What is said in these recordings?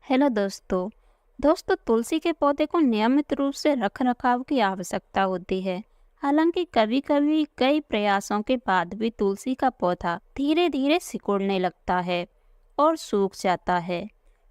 Hello दोस्तों तुलसी के पौधे को नियमित रूप से रख रखाव की आवश्यकता होती है। हालांकि कभी कभी कई प्रयासों के बाद भी तुलसी का पौधा धीरे धीरे सिकुड़ने लगता है और सूख जाता है।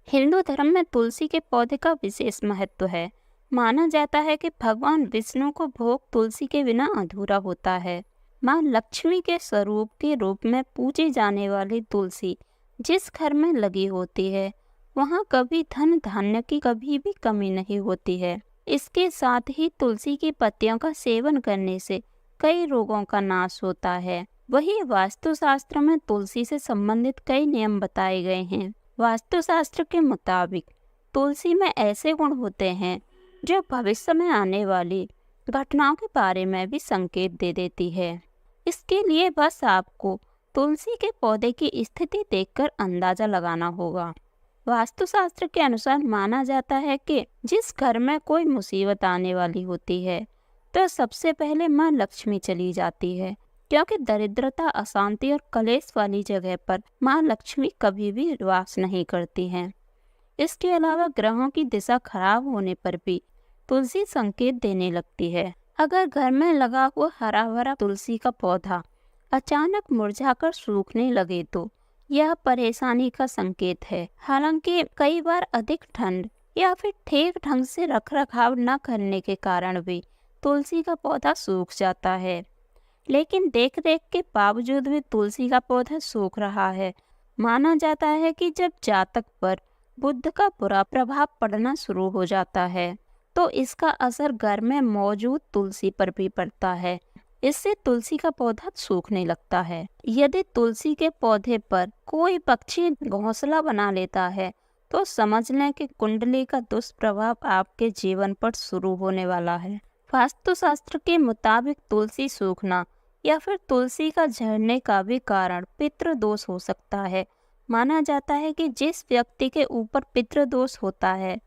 हिंदू धर्म में तुलसी के पौधे का विशेष महत्व है। माना जाता है कि भगवान विष्णु को भोग तुलसी के बिना अधूरा होता है। माँ लक्ष्मी के स्वरूप के रूप में पूजी जाने वाली तुलसी जिस घर में लगी होती है वहाँ कभी धन धान्य की कभी भी कमी नहीं होती है। इसके साथ ही तुलसी की पत्तियों का सेवन करने से कई रोगों का नाश होता है। वही वास्तुशास्त्र में तुलसी से संबंधित कई नियम बताए गए हैं। वास्तुशास्त्र के मुताबिक तुलसी में ऐसे गुण होते हैं जो भविष्य में आने वाली घटनाओं के बारे में भी संकेत दे देती है। इसके लिए बस आपको तुलसी के पौधे की स्थिति देखकर अंदाजा लगाना होगा। वास्तुशास्त्र के अनुसार माना जाता है कि जिस घर में कोई मुसीबत आने वाली होती है तो सबसे पहले माँ लक्ष्मी चली जाती है, क्योंकि दरिद्रता, अशांति और कलेश वाली जगह पर माँ लक्ष्मी कभी भी वास नहीं करती हैं। इसके अलावा ग्रहों की दिशा खराब होने पर भी तुलसी संकेत देने लगती है। अगर घर में लगा हुआ हरा भरा तुलसी का पौधा अचानक मुरझाकर सूखने लगे तो यह परेशानी का संकेत है। हालांकि कई बार अधिक ठंड या फिर ठीक ढंग से रखरखाव न करने के कारण भी तुलसी का पौधा सूख जाता है। लेकिन देख रेख के बावजूद भी तुलसी का पौधा सूख रहा है। माना जाता है कि जब जातक पर बुध का बुरा प्रभाव पड़ना शुरू हो जाता है तो इसका असर घर में मौजूद तुलसी पर भी पड़ता है। इससे तुलसी का पौधा सूखने लगता है। यदि तुलसी के पौधे पर कोई पक्षी घोंसला बना लेता है तो समझ लें कि कुंडली का दुष्प्रभाव आपके जीवन पर शुरू होने वाला है। वास्तुशास्त्र के मुताबिक तुलसी सूखना या फिर तुलसी का झड़ने का भी कारण पितृदोष हो सकता है। माना जाता है कि जिस व्यक्ति के ऊपर पितृदोष होता है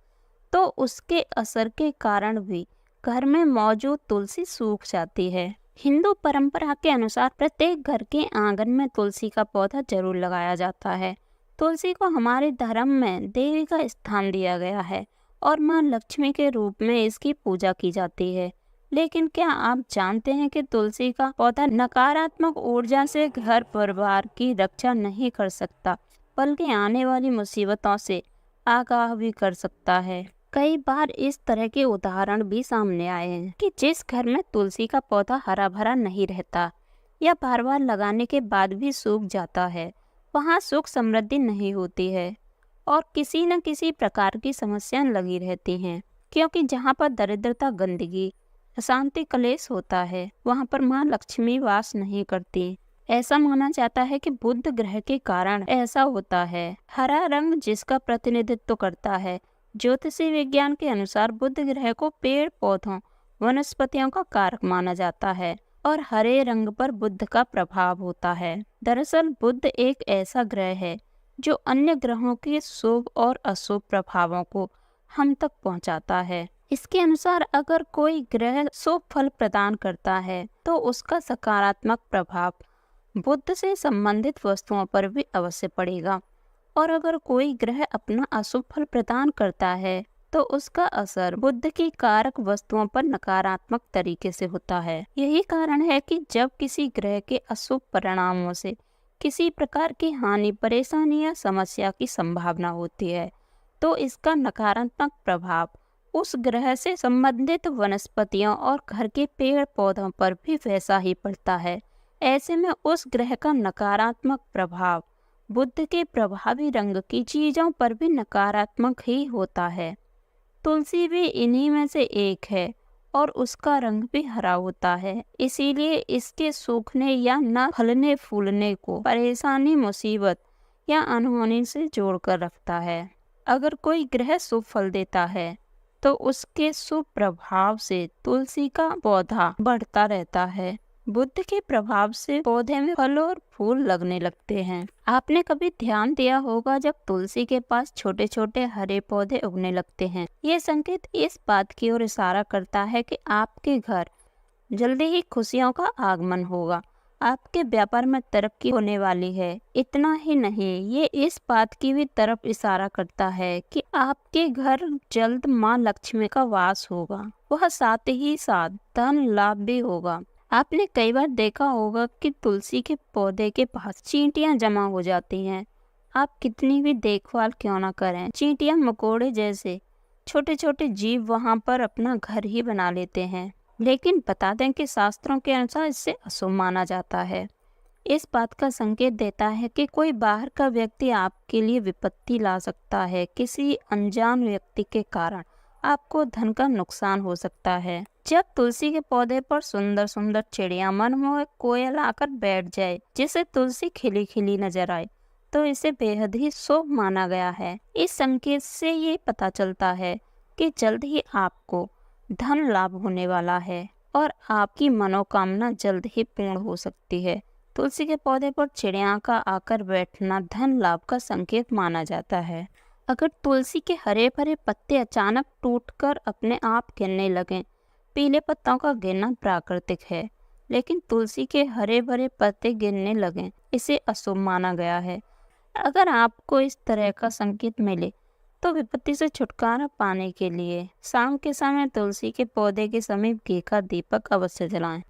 तो उसके असर के कारण भी घर में मौजूद तुलसी सूख जाती है। हिंदू परंपरा के अनुसार प्रत्येक घर के आंगन में तुलसी का पौधा जरूर लगाया जाता है। तुलसी को हमारे धर्म में देवी का स्थान दिया गया है और मां लक्ष्मी के रूप में इसकी पूजा की जाती है। लेकिन क्या आप जानते हैं कि तुलसी का पौधा नकारात्मक ऊर्जा से घर परिवार की रक्षा नहीं कर सकता, बल्कि आने वाली मुसीबतों से आगाह भी कर सकता है। कई बार इस तरह के उदाहरण भी सामने आए हैं कि जिस घर में तुलसी का पौधा हरा भरा नहीं रहता या बार बार लगाने के बाद भी सूख जाता है, वहाँ सुख समृद्धि नहीं होती है और किसी न किसी प्रकार की समस्या लगी रहती हैं। क्योंकि जहाँ पर दरिद्रता, गंदगी, अशांति, कलेश होता है वहाँ पर माँ लक्ष्मी वास नहीं करती। ऐसा माना जाता है कि बुध ग्रह के कारण ऐसा होता है। हरा रंग जिसका प्रतिनिधित्व करता है, ज्योतिषी विज्ञान के अनुसार बुध ग्रह को पेड़ पौधों, वनस्पतियों का कारक माना जाता है और हरे रंग पर बुध का प्रभाव होता है। दरअसल बुध एक ऐसा ग्रह है जो अन्य ग्रहों के शुभ और अशुभ प्रभावों को हम तक पहुंचाता है। इसके अनुसार अगर कोई ग्रह शुभ फल प्रदान करता है तो उसका सकारात्मक प्रभाव बुध से संबंधित वस्तुओं पर भी अवश्य पड़ेगा, और अगर कोई ग्रह अपना अशुभ फल प्रदान करता है तो उसका असर बुध की कारक वस्तुओं पर नकारात्मक तरीके से होता है। यही कारण है कि जब किसी ग्रह के अशुभ परिणामों से किसी प्रकार की हानि, परेशानी या समस्या की संभावना होती है तो इसका नकारात्मक प्रभाव उस ग्रह से संबंधित वनस्पतियों और घर के पेड़ पौधों पर भी वैसा ही पड़ता है। ऐसे में उस ग्रह का नकारात्मक प्रभाव बुध के प्रभावी रंग की चीजों पर भी नकारात्मक ही होता है। तुलसी भी इन्हीं में से एक है और उसका रंग भी हरा होता है। इसीलिए इसके सूखने या न फलने फूलने को परेशानी, मुसीबत या अनहोनी से जोड़कर रखता है। अगर कोई ग्रह शुभ फल देता है तो उसके शुभ प्रभाव से तुलसी का पौधा बढ़ता रहता है। बुध के प्रभाव से पौधे में फल और फूल लगने लगते हैं। आपने कभी ध्यान दिया होगा जब तुलसी के पास छोटे छोटे हरे पौधे उगने लगते हैं। ये संकेत इस बात की ओर इशारा करता है कि आपके घर जल्दी ही खुशियों का आगमन होगा। आपके व्यापार में तरक्की होने वाली है। इतना ही नहीं, ये इस बात की भी तरफ इशारा करता है कि आपके घर जल्द माँ लक्ष्मी का वास होगा। वह साथ ही साथ धन लाभ भी होगा। आपने कई बार देखा होगा कि तुलसी के पौधे के पास चींटियां जमा हो जाती हैं। आप कितनी भी देखभाल क्यों ना करें, चींटियां मकोड़े जैसे छोटे छोटे जीव वहां पर अपना घर ही बना लेते हैं। लेकिन बता दें कि शास्त्रों के अनुसार इसे अशुभ माना जाता है। इस बात का संकेत देता है कि कोई बाहर का व्यक्ति आपके लिए विपत्ति ला सकता है। किसी अनजान व्यक्ति के कारण आपको धन का नुकसान हो सकता है। जब तुलसी के पौधे पर सुंदर सुंदर चिड़िया, मनमोहक कोयल आकर बैठ जाए, जिसे तुलसी खिली खिली नजर आए, तो इसे बेहद ही शुभ माना गया है। इस संकेत से ये पता चलता है कि जल्द ही आपको धन लाभ होने वाला है और आपकी मनोकामना जल्द ही पूर्ण हो सकती है। तुलसी के पौधे पर चिड़िया का आकर बैठना धन लाभ का संकेत माना जाता है। अगर तुलसी के हरे भरे पत्ते अचानक टूटकर अपने आप गिरने लगें, पीले पत्तों का गिरना प्राकृतिक है, लेकिन तुलसी के हरे भरे पत्ते गिरने लगें, इसे अशुभ माना गया है। अगर आपको इस तरह का संकेत मिले तो विपत्ति से छुटकारा पाने के लिए शाम के समय तुलसी के पौधे के समीप घी का दीपक अवश्य जलाएं।